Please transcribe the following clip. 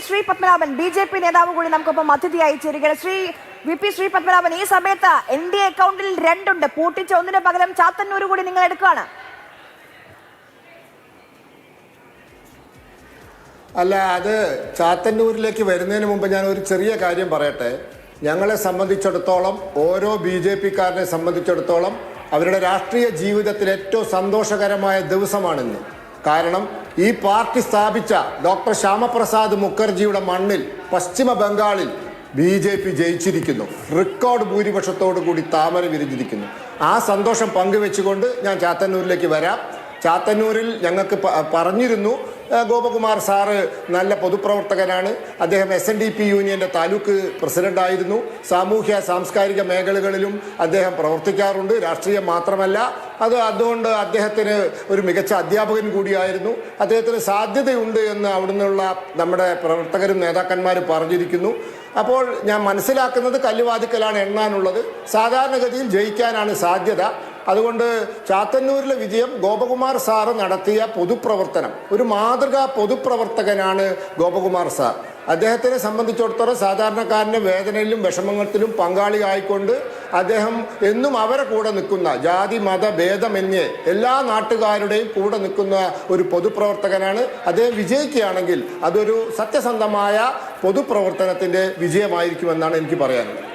Shri Padmanabhan BJP നേതാവ് കൂടി നമുക്കൊപ്പം അതിഥിയായി ചേരുകയാണ്. VP ശ്രീ പത്മനാഭൻ, ഈ സമയത്ത് NDA അക്കൗണ്ടിൽ 2 ഉണ്ട്. പൂട്ടിച്ച ഒന്നിന് പകരം ചാത്തന്നൂർ കൂടി നിങ്ങൾ എടുക്കുകയാണ്. അല്ല, അത് ചാത്തന്നൂരിലേക്ക് വരുന്നതിന് മുമ്പ് ഞാൻ ഒരു ചെറിയ കാര്യം പറയട്ടെ. ഞങ്ങളെ സംബന്ധിച്ചിടത്തോളം, ഓരോ BJP-കാരനെ സംബന്ധിച്ചിടത്തോളം അവരുടെ രാഷ്ട്രീയ ജീവിതത്തിൽ ഏറ്റവും സന്തോഷകരമായ ദിവസമാണിന്ന്. കാരണം ഈ പാർട്ടി സ്ഥാപിച്ച ഡോക്ടർ ശ്യാമപ്രസാദ് മുഖർജിയുടെ മണ്ണിൽ പശ്ചിമ ബംഗാളിൽ BJP ജയിച്ചിരിക്കുന്നു. റെക്കോർഡ് ഭൂരിപക്ഷത്തോടു കൂടി താമര വിരിഞ്ഞിരിക്കുന്നു. ആ സന്തോഷം പങ്കുവെച്ചുകൊണ്ട് ഞാൻ ചാത്തന്നൂരിലേക്ക് വരാം. ചാത്തന്നൂരിൽ ഞങ്ങൾക്ക് പറഞ്ഞിരുന്നു, ഗോപകുമാർ സാറ് നല്ല പൊതുപ്രവർത്തകനാണ്. അദ്ദേഹം SNDP യൂണിയൻ്റെ താലൂക്ക് പ്രസിഡൻ്റായിരുന്നു. സാമൂഹ്യ സാംസ്കാരിക മേഖലകളിലും അദ്ദേഹം പ്രവർത്തിക്കാറുണ്ട്, രാഷ്ട്രീയം മാത്രമല്ല. അതുകൊണ്ട് അദ്ദേഹത്തിന് ഒരു മികച്ച അധ്യാപകൻ കൂടിയായിരുന്നു. അദ്ദേഹത്തിന് സാധ്യതയുണ്ട് എന്ന് അവിടുന്നുള്ള നമ്മുടെ പ്രവർത്തകരും നേതാക്കന്മാരും പറഞ്ഞിരിക്കുന്നു. അപ്പോൾ ഞാൻ മനസ്സിലാക്കുന്നത് കല്ലുവാതിക്കലാണ് എണ്ണാനുള്ളത്. സാധാരണഗതിയിൽ ജയിക്കാനാണ് സാധ്യത. അതുകൊണ്ട് ചാത്തന്നൂരിലെ വിജയം ഗോപകുമാർ സാറ് നടത്തിയ പൊതുപ്രവർത്തനം, ഒരു മാതൃകാ പൊതുപ്രവർത്തകനാണ് ഗോപകുമാർ സാർ. അദ്ദേഹത്തിനെ സംബന്ധിച്ചിടത്തോളം സാധാരണക്കാരൻ്റെ വേദനയിലും വിഷമത്തിലും പങ്കാളിയായിക്കൊണ്ട് അദ്ദേഹം എന്നും അവരെ കൂടെ നിൽക്കുന്ന, ജാതി മത ഭേദമന്യേ എല്ലാ നാട്ടുകാരുടെയും കൂടെ നിൽക്കുന്ന ഒരു പൊതുപ്രവർത്തകനാണ്. അദ്ദേഹം വിജയിക്കുകയാണെങ്കിൽ അതൊരു സത്യസന്ധമായ പൊതുപ്രവർത്തനത്തിൻ്റെ വിജയമായിരിക്കുമെന്നാണ് എനിക്ക് പറയാനുള്ളത്.